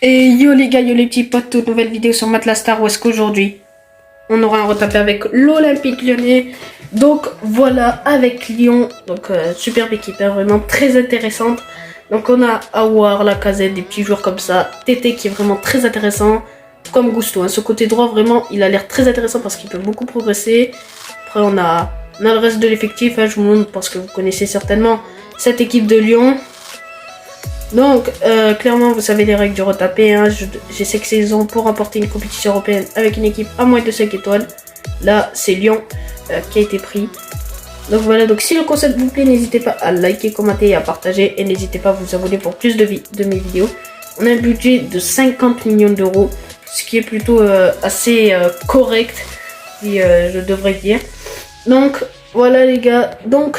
Et yo les gars, yo les petits potes, toute nouvelle vidéo sur Matelas Star. Où est-ce qu'aujourd'hui on aura un retapé avec l'Olympique Lyonnais. Donc voilà, avec Lyon. Donc superbe équipe, hein, vraiment très intéressante. Donc on a Aouar, Lacazette, des petits joueurs comme ça. Tété qui est vraiment très intéressant. Comme Gusto, hein. Ce côté droit vraiment il a l'air très intéressant parce qu'il peut beaucoup progresser. Après on a le reste de l'effectif, hein, je vous montre parce que vous connaissez certainement cette équipe de Lyon. Donc, clairement, vous savez les règles du retapé. Hein. J'ai 5 saisons pour remporter une compétition européenne avec une équipe à moins de 5 étoiles. Là, c'est Lyon qui a été pris. Donc voilà, donc si le concept vous plaît, n'hésitez pas à liker, commenter et à partager. Et n'hésitez pas à vous abonner pour plus de mes vidéos. On a un budget de 50 millions d'euros, ce qui est plutôt assez correct, si je devrais dire. Donc, voilà les gars. Donc,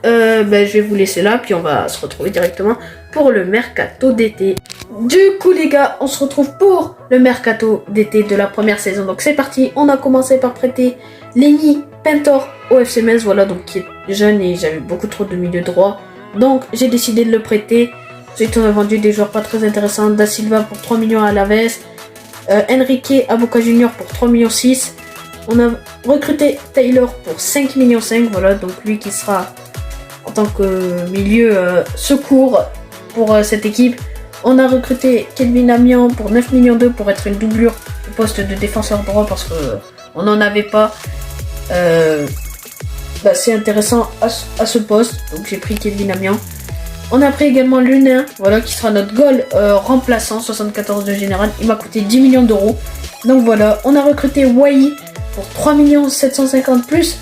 je vais vous laisser là, puis on va se retrouver directement pour le mercato d'été. Du coup les gars, on se retrouve pour le mercato d'été de la première saison. Donc c'est parti, on a commencé par prêter Lenny Pintor au FC Metz, voilà, donc qui est jeune et j'avais beaucoup trop de milieu droit. Donc j'ai décidé de le prêter. Ensuite on a vendu des joueurs pas très intéressants, Da Silva pour 3 millions à Alaves, Enrique à Boca Junior pour 3 millions 6. On a recruté Taylor pour 5 millions 5, voilà, donc lui qui sera en tant que milieu secours pour cette équipe. On a recruté Kelvin Amian pour 9 millions 2 pour être une doublure du poste de défenseur droit parce que on n'en avait pas. C'est intéressant à ce poste, donc j'ai pris Kelvin Amian. On a pris également Lunin, voilà, qui sera notre goal remplaçant, 74 de général. Il m'a coûté 10 millions d'euros. Donc voilà, on a recruté Wai pour 3 750 plus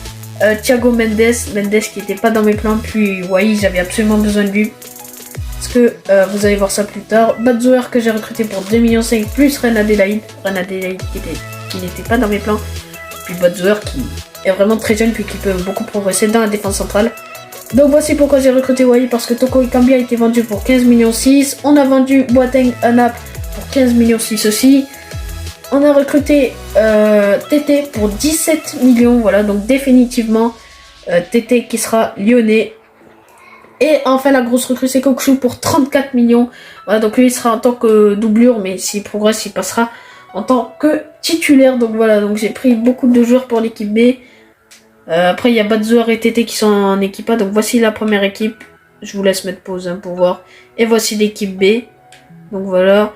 Thiago Mendes qui n'était pas dans mes plans, puis Wai, j'avais absolument besoin de lui. Parce que vous allez voir ça plus tard. Batzouer que j'ai recruté pour 2 millions 5 plus Reine Adélaïde qui n'était pas dans mes plans. Puis Batzouer qui est vraiment très jeune puis qui peut beaucoup progresser dans la défense centrale. Donc voici pourquoi j'ai recruté Wai, parce que Toko Ekambi a été vendu pour 15 millions 6. On a vendu Boateng à Naples pour 15 millions 6 aussi. On a recruté Tété pour 17 millions, voilà, donc définitivement Tété qui sera lyonnais. Et enfin la grosse recrue c'est Kokshu pour 34 millions. Voilà, donc lui il sera en tant que doublure, mais s'il progresse il passera en tant que titulaire. Donc voilà, donc j'ai pris beaucoup de joueurs pour l'équipe B. Après il y a Batzouer et Tété qui sont en équipe A. Donc voici la première équipe. Je vous laisse mettre pause pour voir. Et voici l'équipe B. Donc voilà.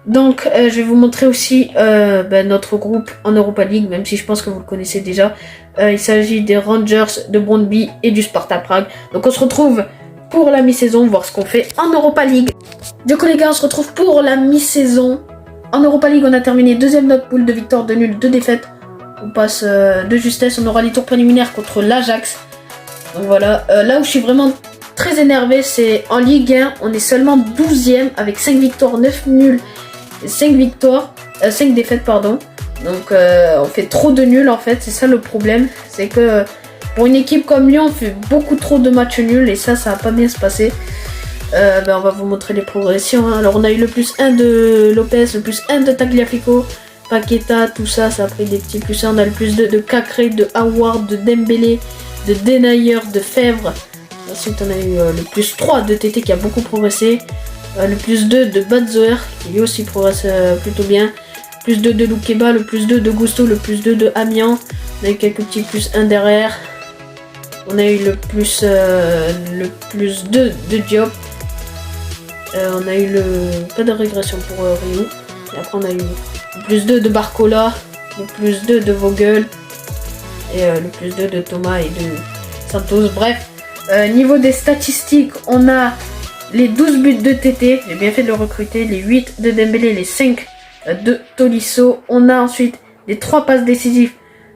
Donc je vais vous montrer aussi notre groupe en Europa League, même si je pense que vous le connaissez déjà. Il s'agit des Rangers de Brøndby et du Sparta Prague. Donc on se retrouve pour la mi-saison, voir ce qu'on fait en Europa League. Du coup les gars, on se retrouve pour la mi-saison. En Europa League, on a terminé deuxième de notre poule, de victoires, de nuls, de défaites. On passe de justesse, on aura les tours préliminaires contre l'Ajax. Donc voilà, là où je suis vraiment très énervé, c'est en Ligue 1, on est seulement 12e avec 5 victoires, 9 nuls, 5 défaites pardon. Donc on fait trop de nuls en fait, c'est ça le problème. C'est que pour une équipe comme Lyon, on fait beaucoup trop de matchs nuls et ça va pas bien se passer. On va vous montrer les progressions. Hein. Alors on a eu le plus 1 de Lopez, le plus 1 de Tagliafico, Paqueta, tout ça, ça a pris des petits plus 1. On a le plus 2 de Cacré, de Howard, de Dembélé, de Denayer, de Fèvre. Ensuite on a eu le plus 3 de Tété qui a beaucoup progressé. Le plus 2 de Batzouer qui lui aussi progresse plutôt bien. Plus 2 de Loukeba, le plus 2 de Gusto, le plus 2 de Amiens. On a eu quelques petits plus 1 derrière. On a eu le plus 2 de Diop. On a eu pas de régression pour Rio. Et après on a eu le plus 2 de Barcola, le plus 2 de Vogel. Et le plus 2 de Thomas et de Santos. Bref, niveau des statistiques, on a les 12 buts de Tété. J'ai bien fait de le recruter. Les 8 de Dembélé, les 5 de Tolisso. On a ensuite les 3 passes décisives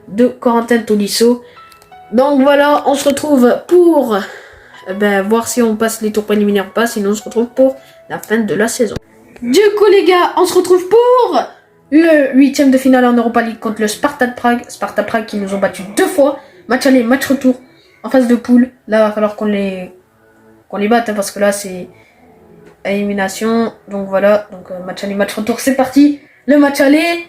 de Corentin Tolisso. Donc voilà, on se retrouve pour voir si on passe les tours préliminaires ou pas. Sinon on se retrouve pour la fin de la saison. Du coup les gars, on se retrouve pour le 8e de finale en Europa League contre le Sparta de Prague. Sparta Prague qui nous ont battu 2 fois. Match aller, match retour en phase de poule. Là il va falloir qu'on les batte hein, parce que là c'est élimination. Donc voilà, donc match aller, match retour, c'est parti. Le match aller.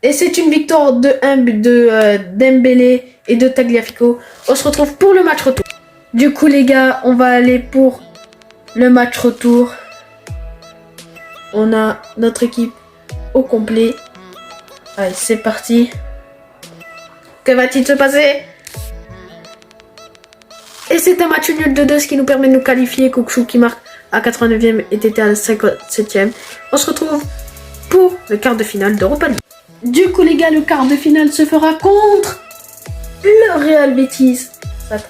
Et c'est une victoire de 1 but de Dembélé et de Tagliafico. On se retrouve pour le match retour. Du coup les gars, on va aller pour le match retour. On a notre équipe au complet. Allez, c'est parti. Que va-t-il se passer? Et c'est un match nul de 2, ce qui nous permet de nous qualifier. Koukchou qui marque à 89e et Tété à 57e. On se retrouve pour le quart de finale d'Europa League. Du coup les gars, le quart de finale se fera contre le Real Betis. Ça va être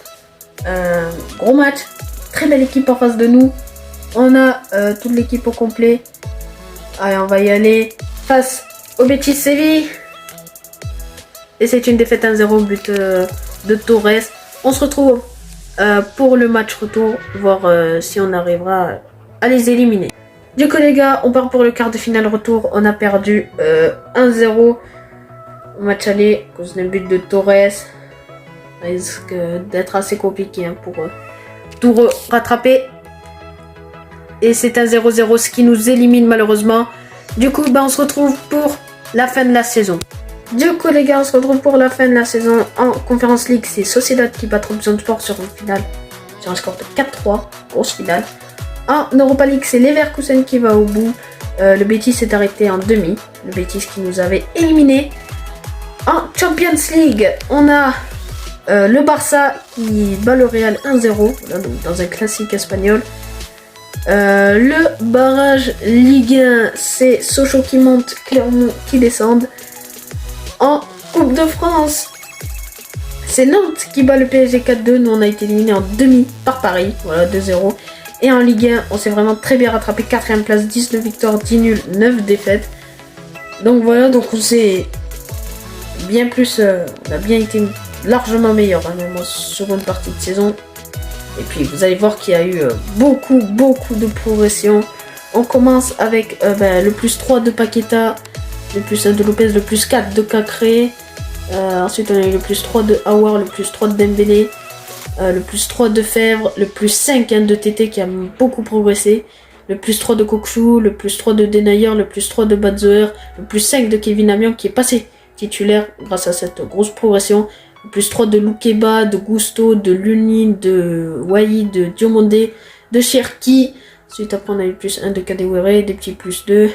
un gros match. Très belle équipe en face de nous. On a toute l'équipe au complet. Allez, on va y aller face au Betis Séville. Et c'est une défaite 1-0, but de Torres. On se retrouve pour le match retour, voir si on arrivera à les éliminer. Du coup les gars, on part pour le quart de finale retour. On a perdu 1-0 au match aller à cause d'un but de Torres. Ça risque d'être assez compliqué pour tout rattraper. Et c'est un 0-0, ce qui nous élimine malheureusement. Du coup, on se retrouve pour la fin de la saison. Du coup les gars, on se retrouve pour la fin de la saison. En Conference League, c'est Sociedad qui bat Trabzonspor sur une finale, sur un score de 4-3, grosse finale. En Europa League, c'est Leverkusen qui va au bout. Le Betis s'est arrêté en demi. Le Betis qui nous avait éliminé. En Champions League, on a le Barça qui bat le Real 1-0, voilà, donc dans un classique espagnol. Le barrage Ligue 1, c'est Sochaux qui monte, Clermont qui descendent. En Coupe de France, c'est Nantes qui bat le PSG 4-2. Nous, on a été éliminé en demi par Paris, voilà, 2-0. Et en Ligue 1, on s'est vraiment très bien rattrapé. 4ème place, 19 victoires, 10 nuls, 9 défaites. Donc voilà, donc on s'est bien plus... on a bien été largement meilleur, hein, même en seconde partie de saison. Et puis vous allez voir qu'il y a eu beaucoup de progression. On commence avec le plus 3 de Paqueta, le plus 1 de Lopez, le plus 4 de Cacré. Ensuite on a eu le plus 3 de Aouar, le plus 3 de Dembélé, le plus 3 de Fèvre, le plus 5 de Tété qui a beaucoup progressé, le plus 3 de Koukchou, le plus 3 de Denayer, le plus 3 de Badzoer, le plus 5 de Kevin Amian qui est passé titulaire grâce à cette grosse progression, le plus 3 de Loukeba, de Gusto, de Lunin, de Wai, de Diomondé, de Cherki. Ensuite après on a eu le plus 1 de Kadewere, des petits plus 2.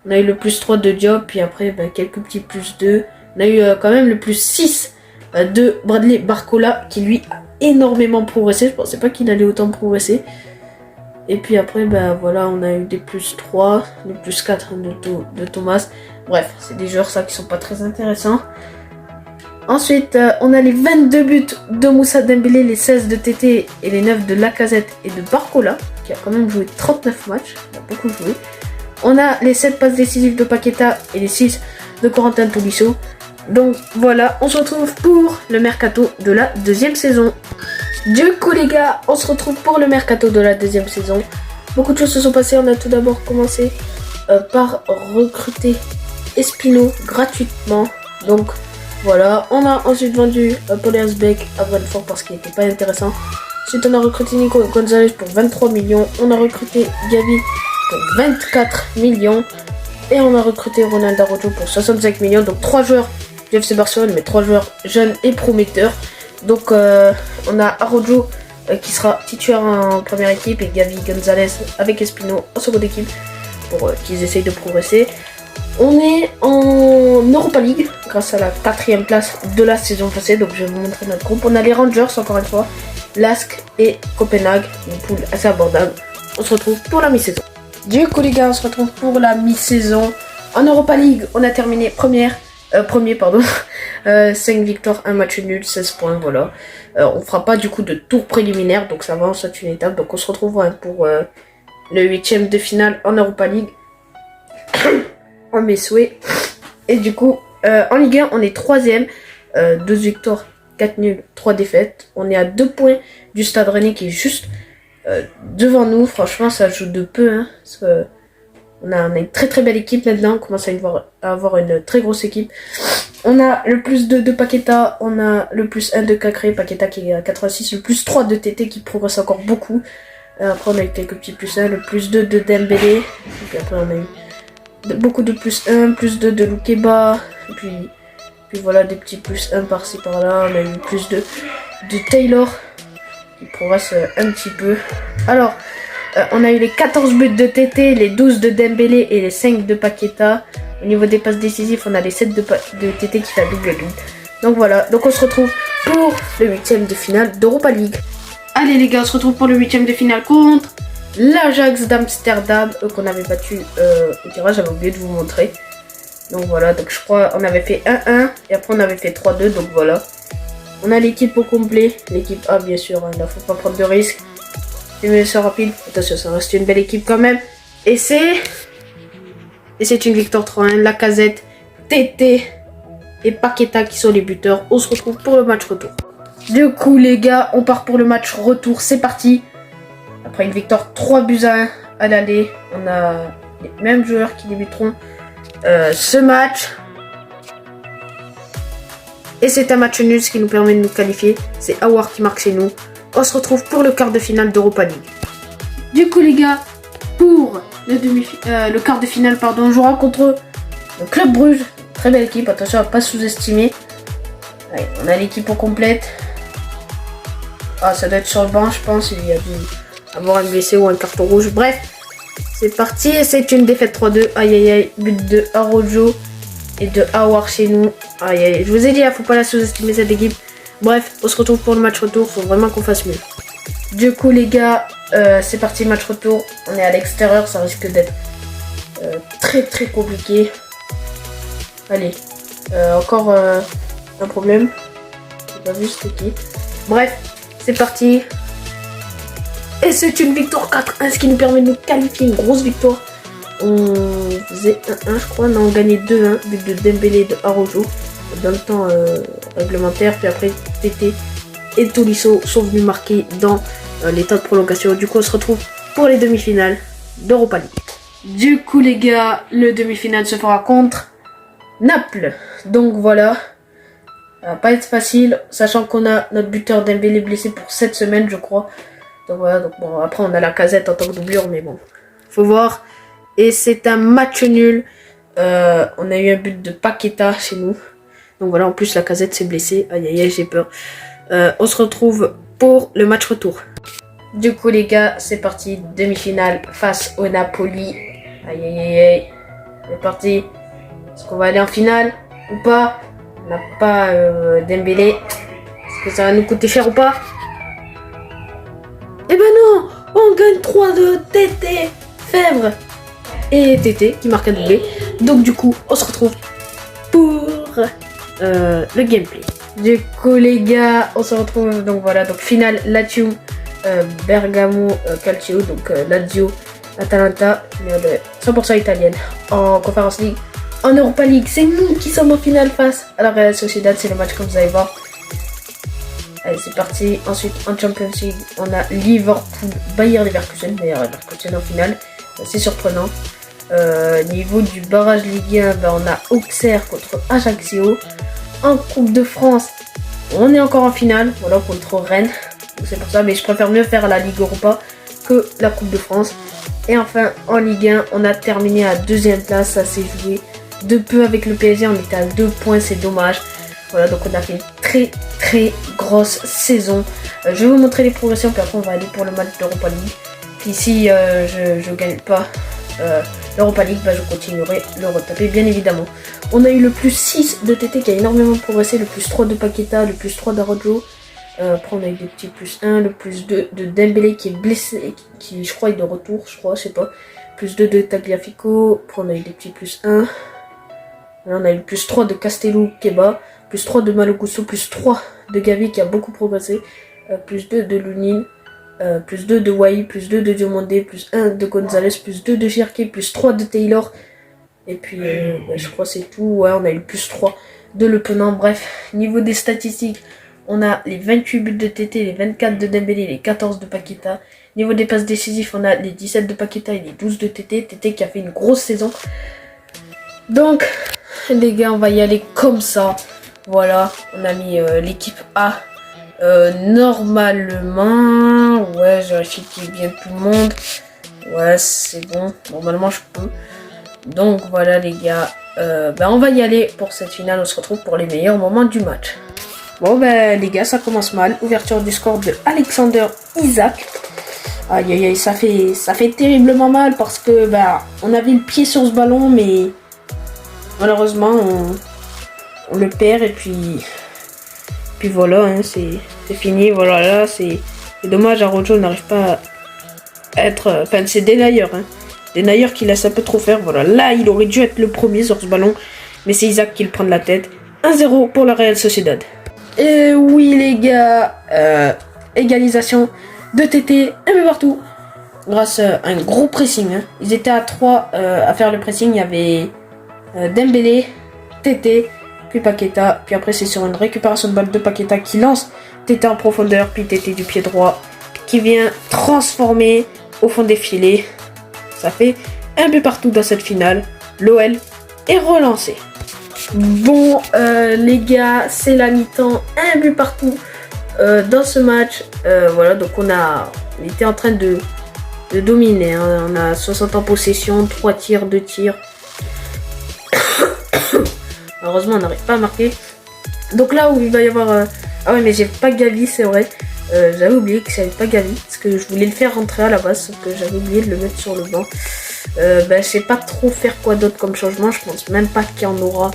On a eu le plus 3 de Diop, puis après quelques petits plus 2. On a eu quand même le plus 6 de Bradley Barcola qui lui a énormément progressé. Je pensais pas qu'il allait autant progresser. Et puis après, voilà, on a eu des plus 3, des plus 4 de Thomas. Bref, c'est des joueurs ça qui sont pas très intéressants. Ensuite, on a les 22 buts de Moussa Dembélé, les 16 de Tété et les 9 de Lacazette et de Barcola, qui a quand même joué 39 matchs. Il a beaucoup joué. On a les 7 passes décisives de Paqueta et les 6 de Corentin Tolisso. Donc voilà, on se retrouve pour le mercato de la deuxième saison. Du coup les gars, on se retrouve pour le mercato de la deuxième saison. Beaucoup de choses se sont passées. On a tout d'abord commencé par recruter Espino gratuitement. Donc voilà, on a ensuite vendu Paul Hersbeck à Brentford parce qu'il n'était pas intéressant. Ensuite on a recruté Nico Gonzalez pour 23 millions. On a recruté Gavi pour 24 millions. Et on a recruté Ronaldo Araujo pour 65 millions. Donc 3 joueurs du FC Barcelone, mais 3 joueurs jeunes et prometteurs. Donc on a Araujo qui sera titulaire en première équipe et Gavi Gonzalez avec Espino en seconde équipe pour qu'ils essayent de progresser. On est en Europa League grâce à la 4ème place de la saison passée. Donc je vais vous montrer notre groupe. On a les Rangers encore une fois, Lask et Copenhague, une poule assez abordable. On se retrouve pour la mi-saison. Du coup les gars, on se retrouve pour la mi-saison. En Europa League, on a terminé premier, 5 victoires, 1 match nul, 16 points, voilà. On fera pas du coup de tour préliminaire, donc ça va, on saute une étape. Donc on se retrouve pour le 8ème de finale en Europa League. En mes souhaits. Et du coup, en Ligue 1, on est 3ème, 2 victoires, 4 nuls, 3 défaites. On est à 2 points du Stade Rennais qui est juste devant nous. Franchement, ça joue de peu, hein, parce que on a une très belle équipe maintenant. On commence à avoir une très grosse équipe. On a le plus 2 de Paqueta. On a le plus 1 de Cacré. Paqueta qui est à 86. Le plus 3 de Tété qui progresse encore beaucoup. Après, on a eu quelques petits plus 1. Le plus 2 de Dembélé. Et puis après, on a eu beaucoup de plus 1. Plus 2 de Loukeba. Et puis voilà, des petits plus 1 par-ci par-là. On a eu plus 2 de Taylor qui progresse un petit peu. Alors, On a eu les 14 buts de TT, les 12 de Dembélé et les 5 de Paqueta. Au niveau des passes décisives, on a les 7 de TT qui fait un double-double. Donc voilà, donc on se retrouve pour le 8e de finale d'Europa League. Allez les gars, on se retrouve pour le 8e de finale contre l'Ajax d'Amsterdam, qu'on avait battu au tirage, j'avais oublié de vous montrer. Donc voilà, donc je crois on avait fait 1-1 et après on avait fait 3-2, donc voilà. On a l'équipe au complet, l'équipe A bien sûr, hein, là faut pas prendre de risques. C'est mieux, c'est rapide, attention ça reste une belle équipe quand même. Et c'est une victoire 3-1, Lacazette, TT et Paqueta qui sont les buteurs. On se retrouve pour le match retour. Du coup les gars, on part pour le match retour, c'est parti. Après une victoire 3-1 à l'aller, on a les mêmes joueurs qui débuteront ce match. Et c'est un match nul, ce qui nous permet de nous qualifier. C'est Aouar qui marque chez nous. On se retrouve pour le quart de finale d'Europa League. Du coup les gars, pour le quart de finale, on jouera contre le Club Bruges. Très belle équipe, attention à ne pas sous-estimer. On a l'équipe au complète. Ah, ça doit être sur le banc, je pense. Il y a dû avoir un blessé ou un carton rouge. Bref, c'est parti. C'est une défaite 3-2. Aïe aïe aïe. But de Arojo et de Aouar chez nous. Aïe aïe. Je vous ai dit, il faut pas la sous-estimer cette équipe. Bref, on se retrouve pour le match retour. Faut vraiment qu'on fasse mieux. Du coup, les gars, c'est parti. Match retour. On est à l'extérieur. Ça risque d'être très très compliqué. Allez. Encore un problème. J'ai pas vu c'était qui. Bref, c'est parti. Et c'est une victoire 4-1, ce qui nous permet de nous qualifier, une grosse victoire. On faisait 1-1 je crois, non on gagnait 2-1, but de Dembélé et de Arojo dans le temps réglementaire, puis après TT et Tolisso sont venus marquer dans les temps de prolongation. Du coup on se retrouve pour les demi-finales d'Europa League. Du coup les gars, le demi-finale se fera contre Naples. Donc voilà, ça va pas être facile, sachant qu'on a notre buteur Dembélé blessé pour 7 semaines je crois. Donc voilà, donc bon, après on a la casette en tant que doublure, mais bon, faut voir. Et c'est un match nul. On a eu un but de Paqueta chez nous. Donc voilà, en plus la casette s'est blessée. Aïe aïe aïe, j'ai peur. On se retrouve pour le match retour. Du coup les gars, c'est parti. Demi-finale face au Napoli. Aïe aïe aïe aïe. C'est parti. Est-ce qu'on va aller en finale ou pas? On n'a pas Dembélé. Est-ce que ça va nous coûter cher ou pas? Eh ben non, on gagne 3-2, TT, Fèvre et TT qui marque un doublé. Donc du coup, on se retrouve pour le gameplay. Du coup les gars, on se retrouve donc voilà, donc finale Lazio, Bergamo, Calcio, donc Lazio, Atalanta, 100% italienne en Conference League. En Europa League, c'est nous qui sommes en finale face à la Real Sociedad, c'est le match que vous allez voir. Allez, c'est parti. Ensuite, en Champions League, on a Liverpool, Bayer Leverkusen. D'ailleurs, Leverkusen en finale. C'est surprenant. Niveau du barrage Ligue 1, on a Auxerre contre Ajaccio. En Coupe de France, on est encore en finale. Voilà, contre Rennes. C'est pour ça, mais je préfère mieux faire la Ligue Europa que la Coupe de France. Et enfin, en Ligue 1, on a terminé à 2e place. Ça s'est joué de peu avec le PSG. On était à 2 points, c'est dommage. Voilà, donc on a fait une très très grosse saison. Je vais vous montrer les progressions, puis après on va aller pour le match d'Europa League. Puis si je gagne pas l'Europa League, je continuerai le retaper bien évidemment. On a eu le plus 6 de TT qui a énormément progressé, le plus 3 de Paqueta, le plus 3 d'Arojo. Après on a eu des petits plus 1, le plus 2 de Dembélé qui est blessé, qui je crois est de retour, je sais pas. Plus 2 de Tagliafico, après on a eu des petits plus 1. Là, on a eu le plus 3 de Castellou Keba. Plus 3 de Malogusso, plus 3 de Gavi qui a beaucoup progressé, plus 2 de Lunin, plus 2 de Wai, plus 2 de Diomandé, plus 1 de Gonzalez, plus 2 de Cherki, plus 3 de Taylor. Et puis je crois c'est tout. Ouais, on a eu le plus 3 de Le Penant. Bref, niveau des statistiques, on a les 28 buts de TT, les 24 de Dembélé, les 14 de Paqueta. Niveau des passes décisives, on a les 17 de Paqueta et les 12 de TT. TT qui a fait une grosse saison. Donc, les gars, on va y aller comme ça. Voilà, on a mis l'équipe A normalement. Ouais, je vérifie qu'il y ait bien tout le monde. Ouais, c'est bon. Normalement, je peux. Donc, voilà, les gars. On va y aller pour cette finale. On se retrouve pour les meilleurs moments du match. Bon, les gars, ça commence mal. Ouverture du score de Alexander Isaac. Aïe aïe aïe, ça fait terriblement mal parce que bah on avait le pied sur ce ballon, mais malheureusement on le perd et puis voilà, hein, c'est fini. Voilà, là c'est dommage, Araujo n'arrive pas à être, enfin c'est Denayer, hein. Denayer qui laisse un peu trop faire. Voilà, là il aurait dû être le premier sur ce ballon, mais c'est Isaac qui le prend de la tête. 1-0 pour la Real Sociedad. Et oui les gars, égalisation de TT, un peu partout, grâce à un gros pressing, hein. Ils étaient à 3 à faire le pressing. Il y avait Dembélé, TT, puis Paqueta. Puis après c'est sur une récupération de balle de Paqueta qui lance TT en profondeur, puis TT du pied droit qui vient transformer au fond des filets. Ça fait un but partout dans cette finale. L'OL est relancé. Bon les gars, c'est la mi-temps, un but partout dans ce match. Voilà, donc on était en train de dominer, hein. On a 60 en possession, 3 tirs, 2 tirs. Heureusement on n'arrive pas à marquer. Donc là où il va y avoir... Ah ouais, mais j'ai pas Gavi, c'est vrai. J'avais oublié que j'avais pas Gavi, parce que je voulais le faire rentrer à la base, sauf que j'avais oublié de le mettre sur le banc. Je sais pas trop faire quoi d'autre comme changement, je pense même pas qu'il y en aura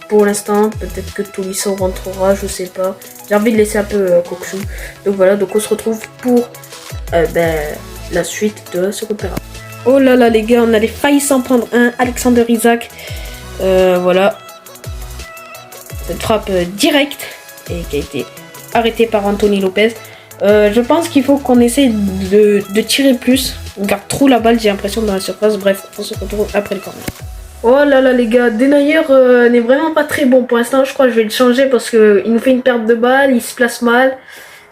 pour l'instant. Peut-être que Tolisso rentrera, je sais pas. J'ai envie de laisser un peu Coxou. Donc voilà, donc on se retrouve pour la suite de la seconde période. Oh là là les gars, on avait failli s'en prendre un. Alexander Isaac, voilà, cette frappe directe et qui a été arrêtée par Anthony Lopez. Je pense qu'il faut qu'on essaie de tirer plus. On garde trop la balle, j'ai l'impression, dans la surface. Bref, on se retrouve après le corner. Oh là là les gars, Denayer n'est vraiment pas très bon pour l'instant. Je crois que je vais le changer parce qu'il nous fait une perte de balle, il se place mal.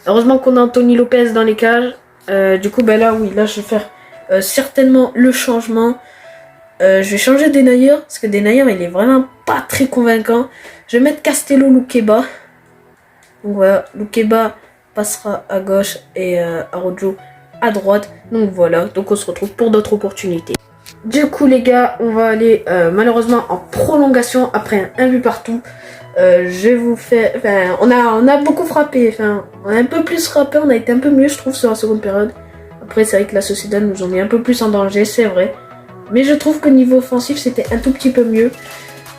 Heureusement qu'on a Anthony Lopez dans les cages. Du coup, là oui, là je vais faire certainement le changement. Je vais changer Denayer parce que Denayer il est vraiment pas très convaincant. Je vais mettre Castello Luqueba. Donc voilà, Luqueba passera à gauche et Araujo à droite. Donc voilà, donc on se retrouve pour d'autres opportunités. Du coup les gars, on va aller malheureusement en prolongation après un but partout. Je vous fais, on a beaucoup frappé, on a un peu plus frappé, on a été un peu mieux je trouve sur la seconde période. Après c'est vrai que la Sociedad nous ont mis un peu plus en danger, c'est vrai. Mais je trouve que niveau offensif c'était un tout petit peu mieux.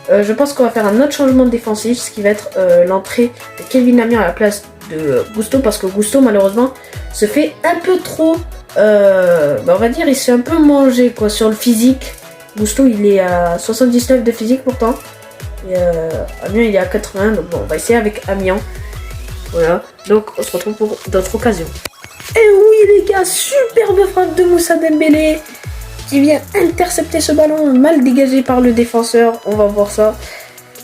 Je pense qu'on va faire un autre changement défensif, ce qui va être l'entrée de Kevin Lamir à la place de Gusto, parce que Gusto malheureusement se fait un peu trop, on va dire il se fait un peu manger quoi sur le physique. Gusto il est à 79 de physique pourtant, et Amiens il est à 80, donc bon on va essayer avec Amiens. Voilà, donc on se retrouve pour d'autres occasions. Et oui les gars, superbe frappe de Moussa Dembélé qui vient intercepter ce ballon mal dégagé par le défenseur. On va voir ça.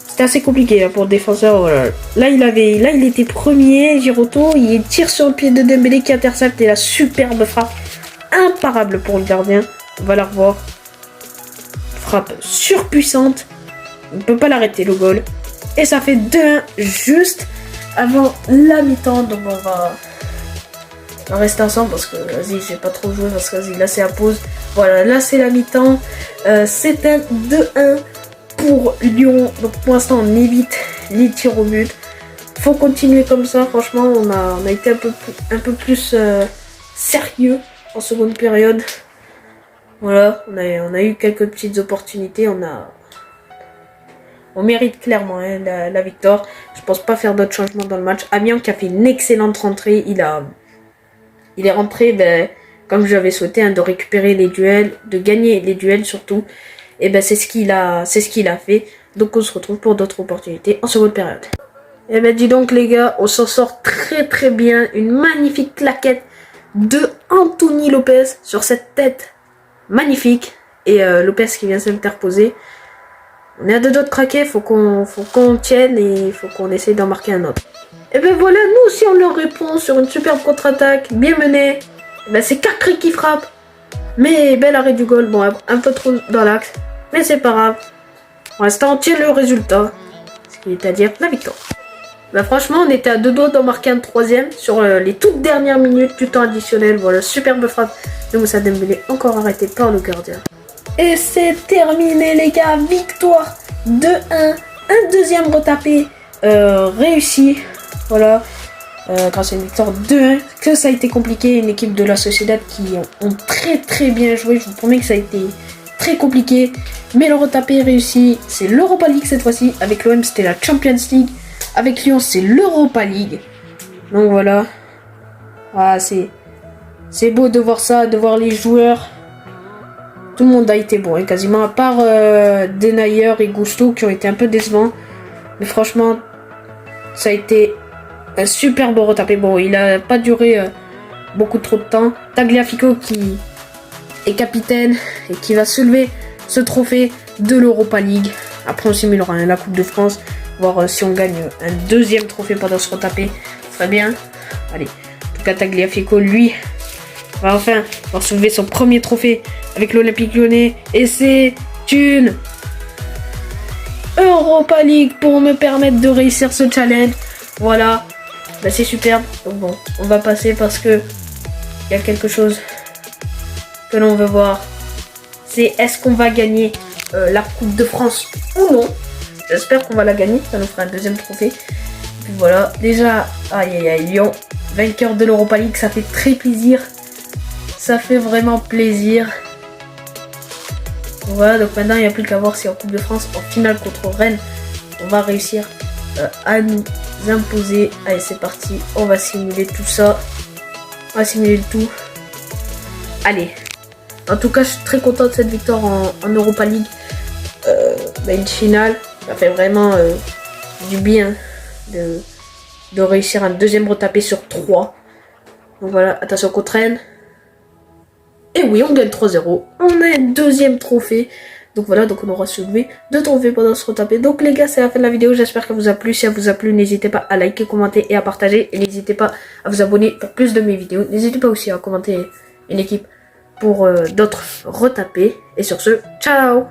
C'était assez compliqué hein, pour le défenseur. Voilà. Là il était premier. Giroto, il tire sur le pied de Dembélé qui intercepte et la superbe frappe imparable pour le gardien. On va la revoir. Frappe surpuissante. On ne peut pas l'arrêter le goal. Et ça fait 2-1 juste avant la mi-temps. Donc on va rester ensemble parce que vas-y j'ai pas trop joué parce que vas-y là c'est la pause. Voilà, là c'est la mi-temps. C'est un 2-1 pour Lyon. Donc pour l'instant on évite les tirs au but. Faut continuer comme ça. Franchement on a été un peu plus sérieux en seconde période. Voilà, on a eu quelques petites opportunités. On mérite clairement hein, la victoire. Je pense pas faire d'autres changements dans le match. Amiens qui a fait une excellente rentrée. Il est rentré comme j'avais souhaité hein, de récupérer les duels, de gagner les duels surtout. Et c'est ce qu'il a fait. Donc on se retrouve pour d'autres opportunités en seconde période. Et dis donc les gars, on s'en sort très très bien. Une magnifique claquette de Anthony Lopez sur cette tête magnifique. Et Lopez qui vient s'interposer. On est à deux doigts de craquer, faut qu'on tienne et il faut qu'on essaye d'en marquer un autre. Et voilà, nous aussi on leur répond sur une superbe contre-attaque, bien menée. C'est Cacré qui frappe. Mais bel arrêt du goal, bon un peu trop dans l'axe. Mais c'est pas grave. Pour l'instant on tient le résultat. C'est-à-dire la victoire. Franchement on était à deux doigts d'en marquer un troisième sur les toutes dernières minutes du temps additionnel. Voilà, superbe frappe de Moussa Dembélé, encore arrêté par le gardien. Et c'est terminé les gars, victoire 2-1, un deuxième retapé réussi. Voilà, grâce à une victoire 2-1, que ça a été compliqué. Une équipe de la Sociedad qui ont très bien joué. Je vous promets que ça a été très compliqué. Mais le retapé est réussi. C'est l'Europa League cette fois-ci. Avec l'OM, c'était la Champions League. Avec Lyon, c'est l'Europa League. Donc voilà. Ah, c'est beau de voir ça, de voir les joueurs. Tout le monde a été bon, hein, quasiment, à part Denayer et Gusto qui ont été un peu décevants. Mais franchement, ça a été un super beau retapé. Bon, il a pas duré beaucoup trop de temps. Tagliafico qui est capitaine et qui va soulever ce trophée de l'Europa League. Après, on simulera la Coupe de France. Voir si on gagne un deuxième trophée pendant ce retapé. Très bien. Allez, en tout cas, Tagliafico, lui, va enfin pouvoir soulever son premier trophée avec l'Olympique Lyonnais. Et c'est une Europa League pour me permettre de réussir ce challenge. Voilà, bah, c'est superbe. Donc bon, on va passer parce que il y a quelque chose que l'on veut voir. C'est est-ce qu'on va gagner la Coupe de France ou non. J'espère qu'on va la gagner, ça nous fera un deuxième trophée. Et puis voilà, déjà, aïe, Lyon, vainqueur de l'Europa League, ça fait très plaisir. Ça fait vraiment plaisir. Voilà, donc maintenant il n'y a plus qu'à voir si en Coupe de France, en finale contre Rennes, on va réussir à nous imposer. Allez, c'est parti, on va simuler tout ça. On va simuler le tout. Allez. En tout cas, je suis très content de cette victoire en Europa League. Une finale, ça fait vraiment du bien de réussir un deuxième retapé sur 3. Donc voilà, attention contre Rennes. Et oui, on gagne 3-0. On a un deuxième trophée. Donc voilà, donc on aura soulevé 2 trophées pendant ce retapé. Donc les gars, c'est la fin de la vidéo. J'espère qu'elle vous a plu. Si elle vous a plu, n'hésitez pas à liker, commenter et à partager. Et n'hésitez pas à vous abonner pour plus de mes vidéos. N'hésitez pas aussi à commenter une équipe pour d'autres retapés. Et sur ce, ciao!